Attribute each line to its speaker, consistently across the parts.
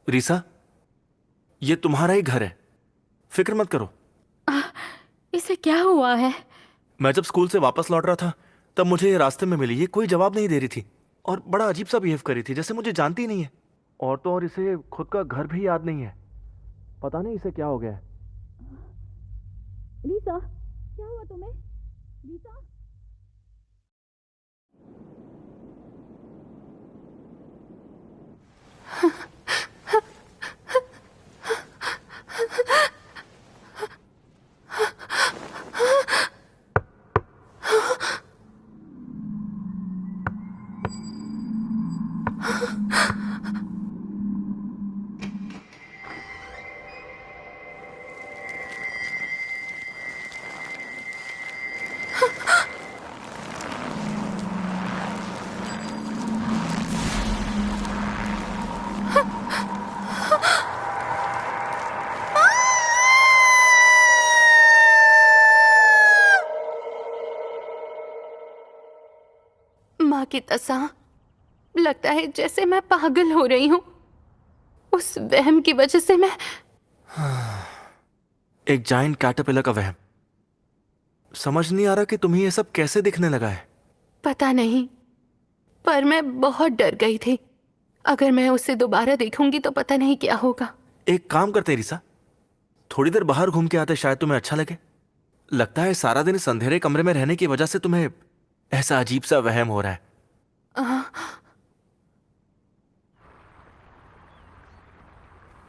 Speaker 1: रीसा, ये तुम्हारा ही घर है, फिक्र मत करो।
Speaker 2: इसे क्या हुआ है?
Speaker 1: मैं जब स्कूल से वापस लौट रहा था तब मुझे ये रास्ते में मिली। ये कोई जवाब नहीं दे रही थी और बड़ा अजीब सा बिहेव कर रही थी, जैसे मुझे जानती ही नहीं है। और तो और इसे खुद का घर भी याद नहीं है। पता नहीं इसे क्या हो गया है।
Speaker 2: रीता, क्या हुआ तुम्हें? रीता, माँ की कसम, लगता है जैसे मैं पागल हो रही हूँ। उस वहम की वजह से मैं
Speaker 1: एक जाइंट कैटरपिलर का वहम। समझ नहीं आ रहा कि तुम्हें ये सब कैसे दिखने लगा है।
Speaker 2: पता नहीं, पर मैं बहुत डर गई थी। अगर मैं उसे दोबारा देखूंगी तो पता नहीं क्या होगा।
Speaker 1: एक काम करते रीसा, थोड़ी देर बाहर घूम के आते, शायद तुम्हें अच्छा लगे। लगता है सारा दिन इस अंधेरे कमरे में रहने की वजह से तुम्हें ऐसा अजीब सा वहम हो रहा है।
Speaker 2: आ,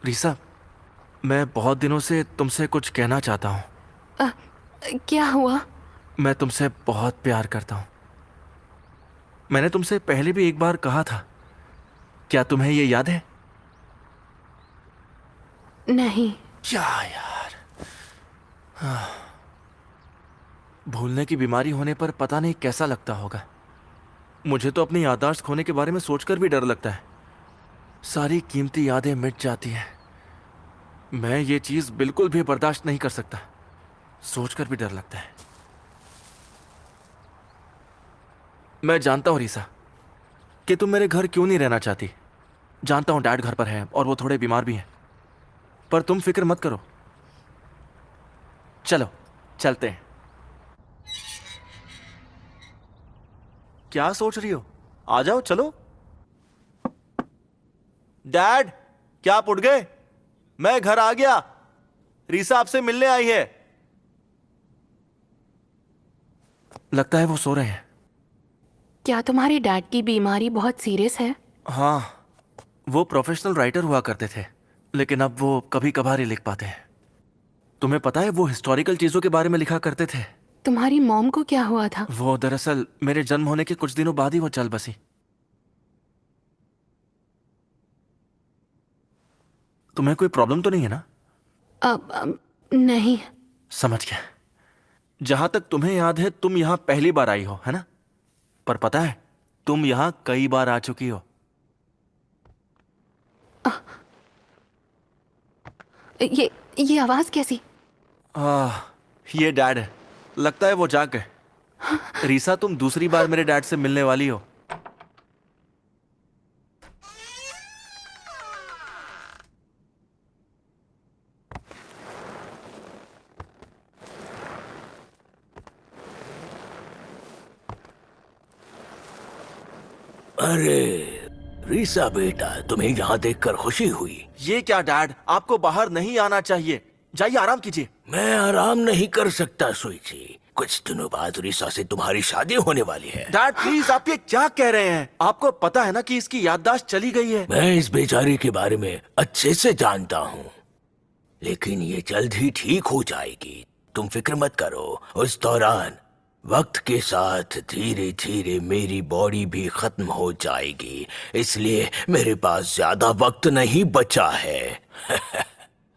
Speaker 1: रीसा, मैं बहुत दिनों से तुमसे कुछ कहना चाहता हूँ।
Speaker 2: आ, क्या हुआ?
Speaker 1: मैं तुमसे बहुत प्यार करता हूँ। मैंने तुमसे पहले भी एक बार कहा था, क्या तुम्हें ये याद है?
Speaker 2: नहीं।
Speaker 1: क्या यार, भूलने की बीमारी होने पर पता नहीं कैसा लगता होगा। मुझे तो अपनी याददाश्त खोने के बारे में सोचकर भी डर लगता है। सारी कीमती यादें मिट जाती हैं। मैं ये चीज बिल्कुल भी बर्दाश्त नहीं कर सकता। सोचकर भी डर लगता है। मैं जानता हूं रीसा कि तुम मेरे घर क्यों नहीं रहना चाहती। जानता हूं डैड घर पर है और वो थोड़े बीमार भी हैं, पर तुम फिक्र मत करो। चलो चलते हैं। क्या सोच रही हो? आ जाओ, चलो। डैड, क्या आप उठ गए? मैं घर आ गया। रीसा आपसे मिलने आई है। लगता है वो सो रहे हैं।
Speaker 2: क्या तुम्हारे डैड की बीमारी बहुत सीरियस है?
Speaker 1: हाँ, वो प्रोफेशनल राइटर हुआ करते थे, लेकिन अब वो कभी कभार ही लिख पाते हैं। तुम्हें पता है, वो हिस्टोरिकल चीजों के बारे में लिखा करते थे।
Speaker 2: तुम्हारी मॉम को क्या हुआ था?
Speaker 1: वो दरअसल मेरे जन्म होने के कुछ दिनों बाद ही वो चल बसी। तुम्हें कोई प्रॉब्लम तो नहीं है ना?
Speaker 2: नहीं।
Speaker 1: समझ गया। जहां तक तुम्हें याद है, तुम यहां पहली बार आई हो, है ना? पर पता है, तुम यहां कई बार आ चुकी हो।
Speaker 2: ये आवाज कैसी?
Speaker 1: आह, ये डैड है। लगता है वो जाग गए। रीसा, तुम दूसरी बार मेरे डैड से मिलने वाली हो।
Speaker 3: अरे रीसा बेटा, तुम्हें यहाँ देखकर खुशी हुई।
Speaker 1: ये क्या डैड, आपको बाहर नहीं आना चाहिए। जाइए, आराम कीजिए।
Speaker 3: मैं आराम नहीं कर सकता सुइची। कुछ दिनों बाद रीसा से तुम्हारी शादी होने वाली है।
Speaker 1: डैड प्लीज, आप ये क्या कह रहे हैं? आपको पता है ना कि इसकी याददाश्त चली गई है।
Speaker 3: मैं इस बेचारी के बारे में अच्छे से जानता हूँ, लेकिन ये जल्द ही ठीक हो जाएगी। तुम फिक्र मत करो। उस दौरान वक्त के साथ धीरे धीरे मेरी बॉडी भी खत्म हो जाएगी, इसलिए मेरे पास ज्यादा वक्त नहीं बचा है।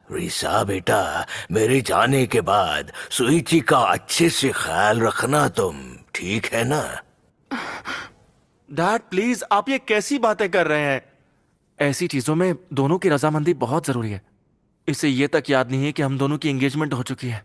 Speaker 3: रीसा बेटा, मेरे जाने के बाद सुइची का अच्छे से ख्याल रखना तुम, ठीक है ना?
Speaker 1: डैड प्लीज, आप ये कैसी बातें कर रहे हैं? ऐसी चीजों में दोनों की रजामंदी बहुत जरूरी है। इसे ये तक याद नहीं है कि हम दोनों की एंगेजमेंट हो चुकी है।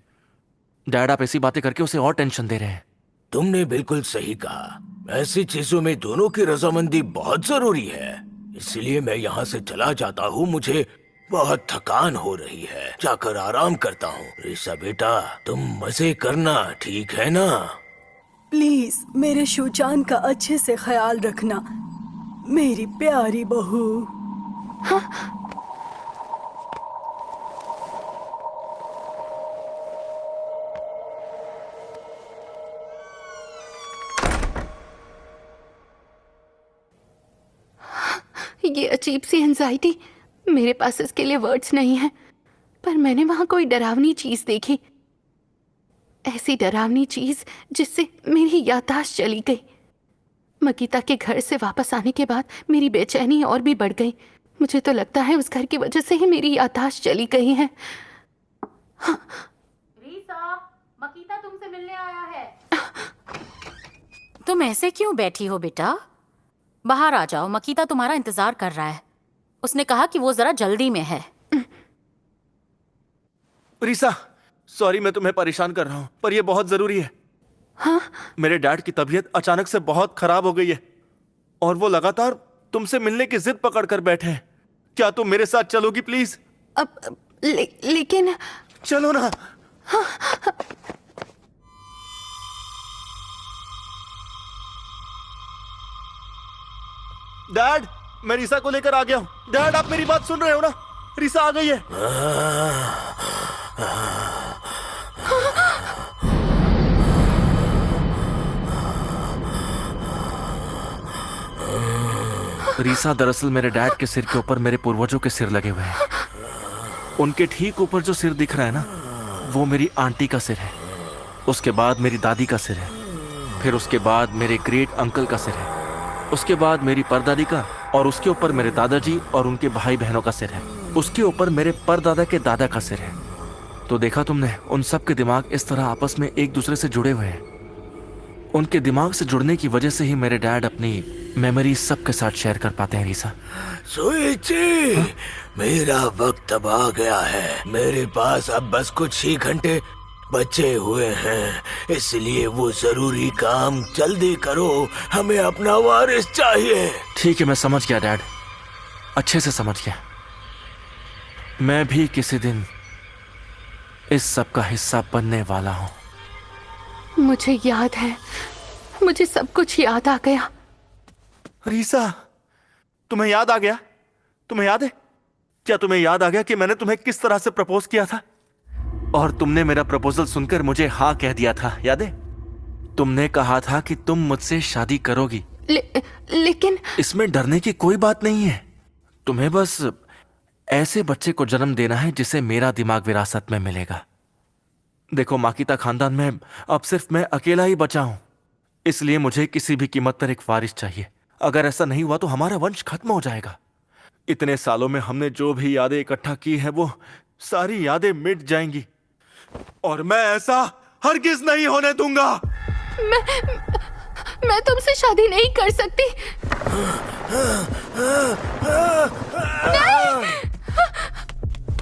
Speaker 1: डैड, आप ऐसी बातें करके उसे और टेंशन दे रहे हैं।
Speaker 3: तुमने बिल्कुल सही कहा। ऐसी चीजों में दोनों की रजामंदी बहुत जरूरी है। इसलिए मैं यहाँ से चला जाता हूँ। मुझे बहुत थकान हो रही है, जाकर आराम करता हूँ। रिसा बेटा, तुम मजे करना, ठीक है ना?
Speaker 4: प्लीज मेरे शुजान का अच्छे से ख्याल रखना, मेरी प्यारी बहू।
Speaker 2: ये अजीब सी एंजाइटी, मेरे पास इसके लिए वर्ड्स नहीं है। पर मैंने वहां कोई डरावनी चीज देखी, ऐसी डरावनी चीज जिससे मेरी याददाश्त चली गई। मकीता के घर से वापस आने के बाद मेरी बेचैनी और भी बढ़ गई। मुझे तो लगता है उस घर की वजह से ही मेरी याददाश्त चली गई है।
Speaker 5: रीसा, मकीता तुमसे मिलने आया है।
Speaker 6: तुम ऐसे क्यों बैठी हो बेटा? बाहर आ जाओ, मकीता तुम्हारा इंतजार कर रहा है। उसने कहा कि वो जरा जल्दी में है।
Speaker 1: रिसा, सॉरी मैं तुम्हें परेशान कर रहा हूँ, पर यह बहुत जरूरी है।
Speaker 2: हाँ?
Speaker 1: मेरे डैड की तबीयत अचानक से बहुत खराब हो गई है और वो लगातार तुमसे मिलने की जिद पकड़ कर बैठे हैं। क्या तुम मेरे साथ चलोगी प्लीज?
Speaker 2: लेकिन
Speaker 1: चलो ना। डैड, मैं रिसा को लेकर आ गया हूँ। डैड, आप मेरी बात सुन रहे हो ना? रिसा आ गई है। रिसा दरअसल मेरे डैड के सिर के ऊपर मेरे पूर्वजों के सिर लगे हुए हैं। उनके ठीक ऊपर जो सिर दिख रहा है ना, वो मेरी आंटी का सिर है। उसके बाद मेरी दादी का सिर है, फिर उसके बाद मेरे ग्रेट अंकल का सिर है, उसके बाद मेरी परदादी का, और उसके ऊपर मेरे दादाजी और उनके भाई बहनों का सिर है। उसके ऊपर मेरे परदादा के दादा का सिर है। तो देखा तुमने, उन सब के दिमाग इस तरह आपस में एक दूसरे से जुड़े हुए हैं। उनके दिमाग से जुड़ने की वजह से ही मेरे डैड अपनी मेमोरी सबके साथ शेयर कर पाते हैं। रिसा,
Speaker 3: सुइची, मेरा वक्त अब आ गया है। मेरे पास अब बस कुछ ही घंटे बचे हुए हैं, इसलिए वो जरूरी काम जल्दी करो। हमें अपना वारिस चाहिए।
Speaker 1: ठीक है, मैं समझ गया डैड, अच्छे से समझ गया। मैं भी किसी दिन इस सब का हिस्सा बनने वाला हूँ।
Speaker 2: मुझे याद है, मुझे सब कुछ याद आ गया।
Speaker 1: रिसा, तुम्हें याद आ गया? तुम्हें याद है? क्या तुम्हें याद आ गया कि मैंने तुम्हें किस तरह से प्रपोज किया था? और तुमने मेरा प्रपोजल सुनकर मुझे हाँ कह दिया था, याद है? तुमने कहा था कि तुम मुझसे शादी करोगी।
Speaker 2: लेकिन
Speaker 1: इसमें डरने की कोई बात नहीं है। तुम्हें बस ऐसे बच्चे को जन्म देना है जिसे मेरा दिमाग विरासत में मिलेगा। देखो, माकीता खानदान में अब सिर्फ मैं अकेला ही बचा हूं, इसलिए मुझे किसी भी कीमत पर एक वारिस चाहिए। अगर ऐसा नहीं हुआ तो हमारा वंश खत्म हो जाएगा। इतने सालों में हमने जो भी यादें इकट्ठा की हैं, वो सारी यादें मिट जाएंगी, और मैं ऐसा हरगिज नहीं होने दूंगा।
Speaker 2: मैं तुमसे शादी नहीं कर सकती।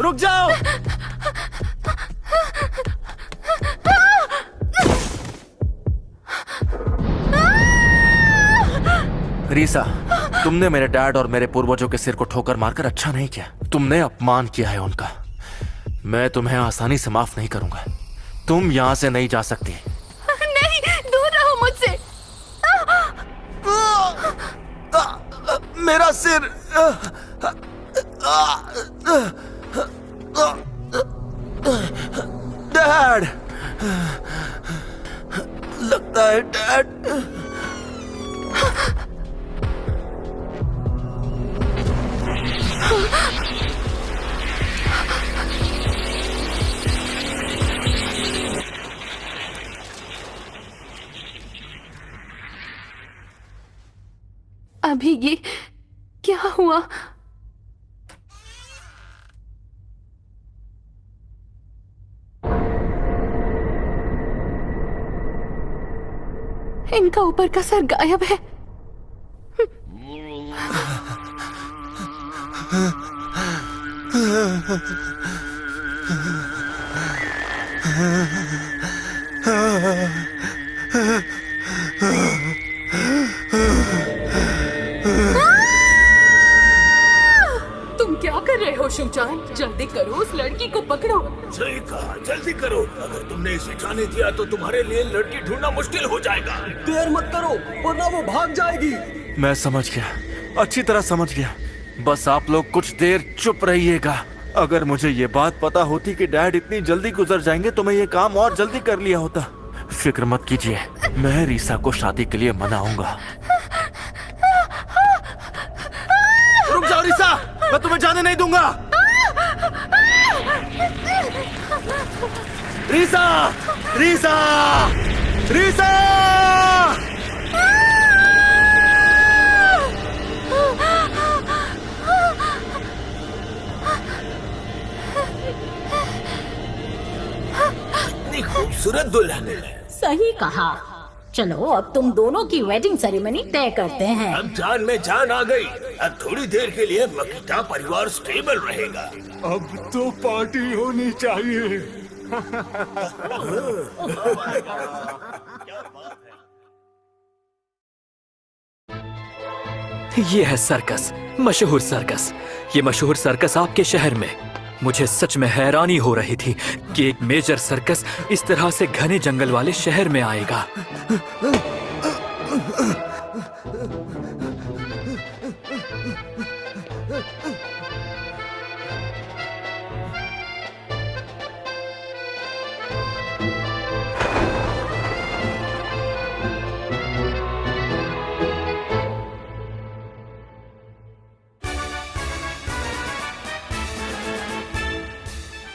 Speaker 1: रुक जाओ। रीसा, तुमने मेरे डैड और मेरे पूर्वजों के सिर को ठोकर मारकर अच्छा नहीं किया। तुमने अपमान किया है उनका। मैं तुम्हें आसानी से माफ नहीं करूंगा। तुम यहां से नहीं जा सकती।
Speaker 2: नहीं, दूर रहो मुझसे।
Speaker 1: मेरा सिर। डैड, लगता है डैड।
Speaker 2: अभी ये क्या हुआ? इनका ऊपर का सर गायब है।
Speaker 7: शौचान, जल्दी करो, उस लड़की को पकड़ो।
Speaker 3: सही कहा, जल्दी करो। अगर तुमने इसे जाने दिया तो तुम्हारे लिए लड़की ढूंढना मुश्किल हो जाएगा।
Speaker 8: देर मत करो वरना वो भाग जाएगी।
Speaker 1: मैं समझ गया, अच्छी तरह समझ गया। बस आप लोग कुछ देर चुप रहिएगा। अगर मुझे ये बात पता होती कि डैड इतनी जल्दी गुजर जाएंगे तो मैं ये काम और जल्दी कर लिया होता। फिक्र मत कीजिए, मैं रीसा को शादी के लिए मनाऊंगा। रुक जाओ रीसा, मैं तुम्हें जाने नहीं दूंगा। रीसा, रीसा, रीसा!
Speaker 3: इतनी खूबसूरत दुल्हन है।
Speaker 9: सही कहा। चलो अब तुम दोनों की वेडिंग सेरेमनी तय करते हैं।
Speaker 3: अब जान में जान आ गई। अब थोड़ी देर के लिए मकीता परिवार स्टेबल रहेगा।
Speaker 8: अब तो पार्टी होनी चाहिए।
Speaker 10: ये है सर्कस, मशहूर सर्कस। ये मशहूर सर्कस आपके शहर में। मुझे सच में हैरानी हो रही थी कि एक मेजर सर्कस इस तरह से घने जंगल वाले शहर में आएगा।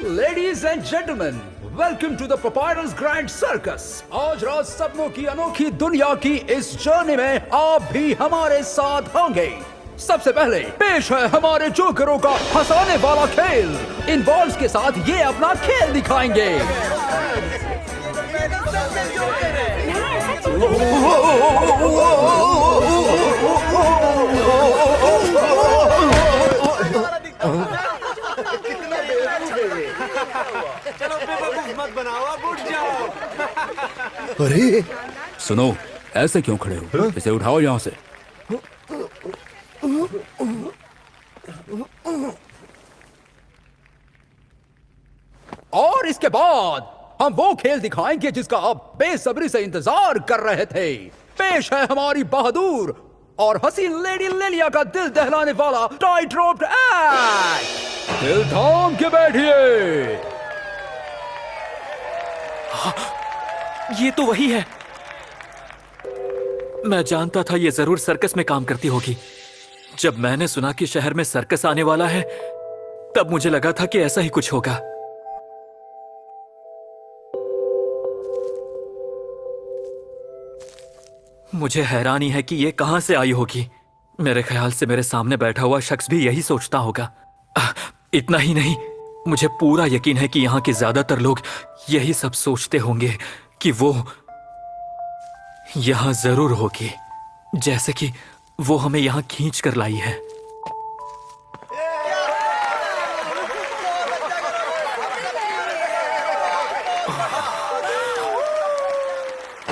Speaker 11: Ladies and gentlemen, welcome to the Papyrus Grand Circus। आज रात सपनों की अनोखी दुनिया की इस जर्नी में आप भी हमारे साथ होंगे। सबसे पहले पेश है हमारे जोकरों का हंसाने वाला खेल। इन बॉल्स के साथ ये अपना खेल दिखाएंगे।
Speaker 8: चलो बेवकूफ मत बनाओ, अब उठ जाओ।
Speaker 11: अरे सुनो, ऐसे क्यों खड़े हो? इसे उठाओ यहाँ से। और इसके बाद हम वो खेल दिखाएंगे जिसका आप बेसब्री से इंतजार कर रहे थे। पेश है हमारी बहादुर और हसीन लेडी लेलिया का दिल दहलाने वाला टाइट रोप्ड एक्ट। दिल थाम के बैठिए।
Speaker 10: ये तो वही है। मैं जानता था ये जरूर सर्कस में काम करती होगी। जब मैंने सुना कि शहर में सर्कस आने वाला है तब मुझे लगा था कि ऐसा ही कुछ होगा। मुझे हैरानी है कि ये कहां से आई होगी। मेरे ख्याल से मेरे सामने बैठा हुआ शख्स भी यही सोचता होगा। इतना ही नहीं, मुझे पूरा यकीन है कि यहाँ के ज्यादातर लोग यही सब सोचते होंगे कि वो यहाँ जरूर होगी, जैसे कि वो हमें यहाँ खींच कर लाई है।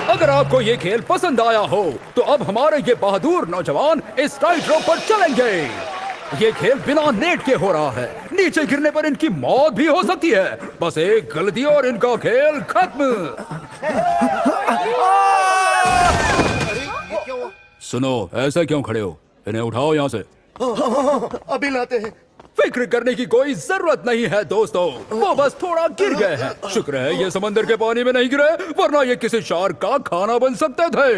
Speaker 11: अगर आपको ये खेल पसंद आया हो तो अब हमारे ये बहादुर नौजवान इस टाइट रोप पर चलेंगे। ये खेल बिना नेट के हो रहा है। नीचे गिरने पर इनकी मौत भी हो सकती है। बस एक गलती और इनका खेल खत्म। सुनो, ऐसा क्यों खड़े हो? इन्हें उठाओ यहाँ से।
Speaker 8: अभी लाते हैं।
Speaker 11: फिक्र करने की कोई जरूरत नहीं है दोस्तों, वो बस थोड़ा गिर गए हैं। शुक्र है ये समंदर के पानी में नहीं गिरे, वरना ये किसी शार्क का खाना बन सकते थे।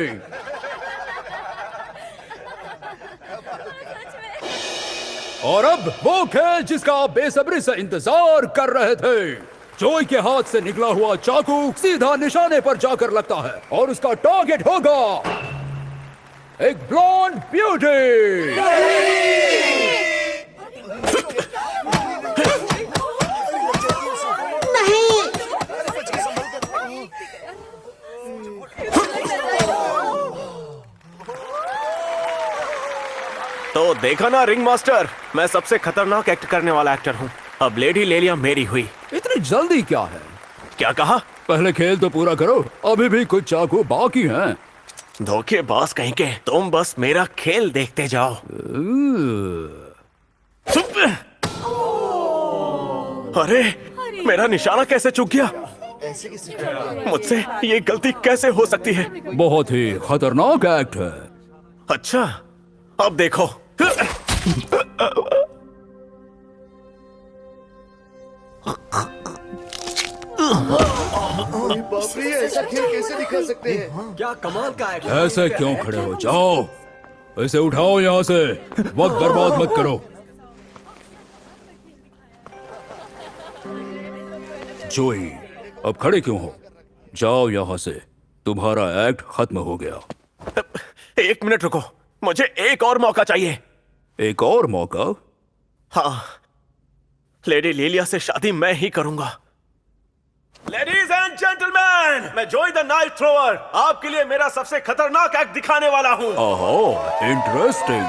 Speaker 11: और अब वो खेल जिसका आप बेसब्री से इंतजार कर रहे थे। जोई के हाथ से निकला हुआ चाकू सीधा निशाने पर जाकर लगता है और उसका टारगेट होगा एक ब्लॉन्ड ब्यूटी।
Speaker 1: तो देखा ना रिंग मास्टर, मैं सबसे खतरनाक एक्ट करने वाला एक्टर हूँ। अब लेडी लेलिया मेरी हुई।
Speaker 11: इतनी जल्दी क्या है?
Speaker 1: क्या कहा?
Speaker 11: पहले खेल तो पूरा करो, अभी भी कुछ चाकू बाकी हैं।
Speaker 1: धोखेबाज कहीं के, तुम बस मेरा खेल देखते जाओ।
Speaker 8: अरे मेरा निशाना कैसे चूक गया? मुझसे ये गलती कैसे हो सकती है?
Speaker 11: बहुत ही खतरनाक एक्ट है।
Speaker 8: अच्छा, अब देखो।
Speaker 12: ऐसा खेल कैसे दिखा सकते हैं?
Speaker 8: क्या कमाल का एक्ट!
Speaker 11: ऐसे क्यों खड़े हो? जाओ, इसे उठाओ यहाँ से। वक्त बर्बाद मत करो। जोई, अब खड़े क्यों हो? जाओ यहाँ से, तुम्हारा एक्ट खत्म हो गया।
Speaker 8: 1 मिनट रुको, मुझे एक और मौका चाहिए।
Speaker 11: एक और मौका?
Speaker 8: हाँ, लेडी लिलिया से शादी मैं ही करूंगा। लेडीज एंड जेंटलमैन, मैं जोई द नाइफ थ्रोअर आपके लिए मेरा सबसे खतरनाक एक्ट दिखाने वाला हूँ।
Speaker 11: ओहो, इंटरेस्टिंग।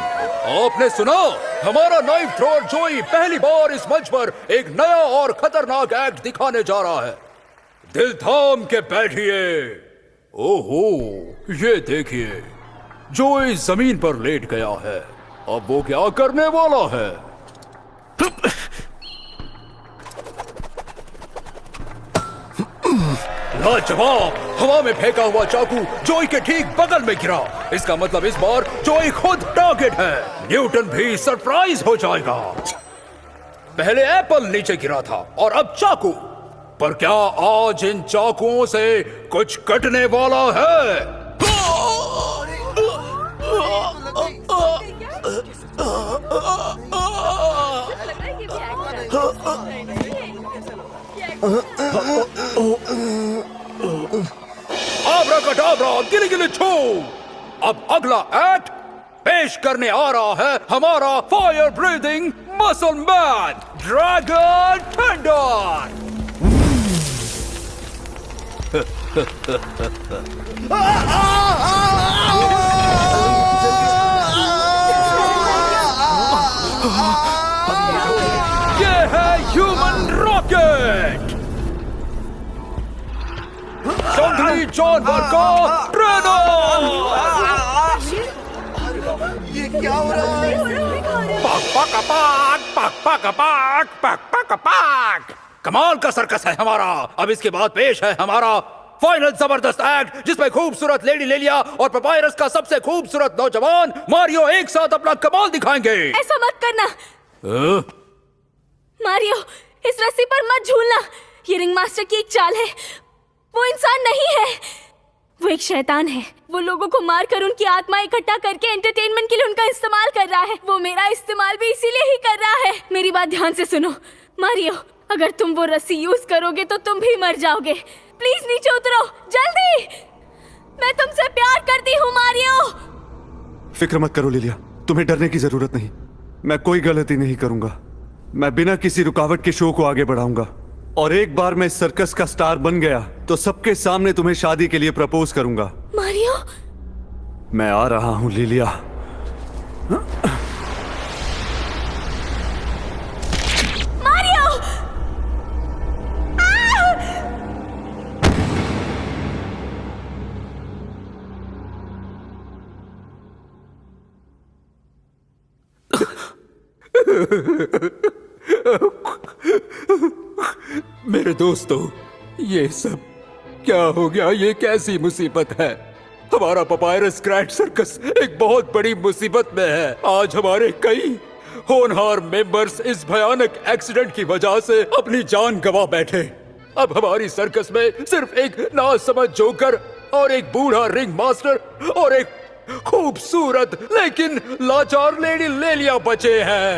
Speaker 11: आपने सुना? हमारा नाइफ थ्रोअर जोई पहली बार इस मंच पर एक नया और खतरनाक एक्ट दिखाने जा रहा है। दिल थाम के बैठिए। ओहो, ये देखिए, जोई जमीन पर लेट गया है। अब वो क्या करने वाला है? लाजवाब! हवा में फेंका हुआ चाकू जोई के ठीक बगल में गिरा। इसका मतलब इस बार जोई खुद टारगेट है। न्यूटन भी सरप्राइज हो जाएगा। पहले एप्पल नीचे गिरा था और अब चाकू। पर क्या आज इन चाकुओं से कुछ कटने वाला है? आब्राकडाब्रा, गिली गिली छू। अब अगला एक्ट पेश करने आ रहा है हमारा fire breathing muscle man dragon thunder. ये है ह्यूमन रॉकेट, जंगली जानवर का ट्रेनर।
Speaker 12: ये क्या हो रहा है?
Speaker 11: कमाल का सर्कस है हमारा। अब इसके बाद पेश है हमारा फाइनल जबरदस्त एक्ट, जिसमें खूबसूरत लेडी लेलिया और पपायरस का सबसे खूबसूरत नौजवान मारियो एक साथ अपना कमाल दिखाएंगे।
Speaker 5: ऐसा मत करना मारियो, इस रस्सी पर मत झूलना। ये रिंग मास्टर की एक चाल है। वो इंसान नहीं है, वो एक शैतान है। वो लोगों को मारकर उनकी आत्मा इकट्ठा करके एंटरटेनमेंट के लिए उनका इस्तेमाल कर रहा है। वो मेरा इस्तेमाल भी इसीलिए ही कर रहा है। मेरी बात ध्यान से सुनो मारियो, अगर तुम वो रस्सी यूज करोगे तो तुम भी मर जाओगे। प्लीज नीचे उतरो जल्दी, मैं तुमसे प्यार करती हूँ मारियो।
Speaker 13: फिक्र मत करो लिलिया, तुम्हें डरने की जरूरत नहीं। मैं कोई गलती नहीं करूंगा। मैं बिना किसी रुकावट के शो को आगे बढ़ाऊंगा। और एक बार मैं सर्कस का स्टार बन गया तो सबके सामने तुम्हें शादी के लिए प्रपोज करूंगा।
Speaker 5: मारियो,
Speaker 13: मैं आ रहा हूं लिलिया।
Speaker 5: मारियो!
Speaker 11: मेरे दोस्तों, ये सब क्या हो गया? ये कैसी मुसीबत है? हमारा पपायरस ग्रैंड सर्कस एक बहुत बड़ी मुसीबत में है। आज हमारे कई होनहार मेंबर्स इस भयानक एक्सीडेंट की वजह से अपनी जान गंवा बैठे। अब हमारी सर्कस में सिर्फ एक नासमझ जोकर और एक बूढ़ा रिंग मास्टर और एक खूबसूरत लेकिन लाचार लेडी लेलिया बचे हैं।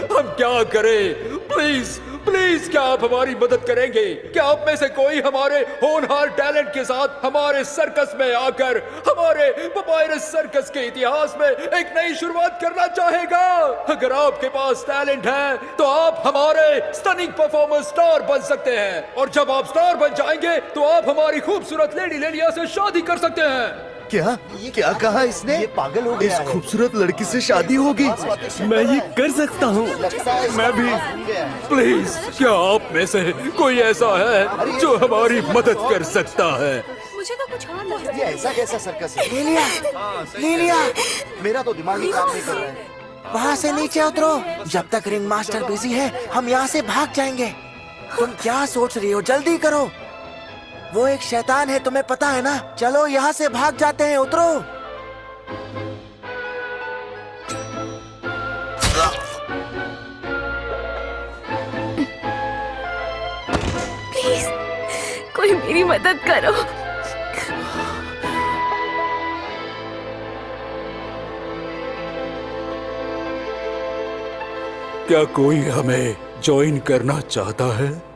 Speaker 11: हम क्या करें? प्लीज प्लीज, क्या आप हमारी मदद करेंगे? क्या आप में से कोई हमारे होनहार टैलेंट के साथ हमारे सर्कस में आकर हमारे पपायरस सर्कस के इतिहास में एक नई शुरुआत करना चाहेगा? अगर आपके पास टैलेंट है तो आप हमारे स्टनिंग परफॉर्मर स्टार बन सकते हैं। और जब आप स्टार बन जाएंगे तो आप हमारी खूबसूरत लेडी लेलिया से शादी कर सकते हैं।
Speaker 12: क्या कहा इसने? ये पागल हो गया। इस खूबसूरत लड़की से शादी होगी।
Speaker 8: मैं ये कर सकता हूँ। मैं भी।
Speaker 11: प्लीज, क्या आप में से कोई ऐसा है जो हमारी मदद कर सकता है?
Speaker 5: मुझे तो कुछ और लग रहा है।
Speaker 12: ये ऐसा कैसा सर्कस है? लिलिया, लिलिया, मेरा तो दिमाग ही काम नहीं कर रहा है।
Speaker 3: वहाँ से नीचे उतरो। जब तक रिंग मास्टर बिजी है हम यहाँ से भाग जाएंगे।
Speaker 12: तुम क्या सोच रही हो? जल्दी करो। वो एक शैतान है, तुम्हें पता है ना। चलो यहाँ से भाग जाते हैं, उतरो।
Speaker 5: प्लीज कोई मेरी मदद करो।
Speaker 11: क्या कोई हमें ज्वाइन करना चाहता है?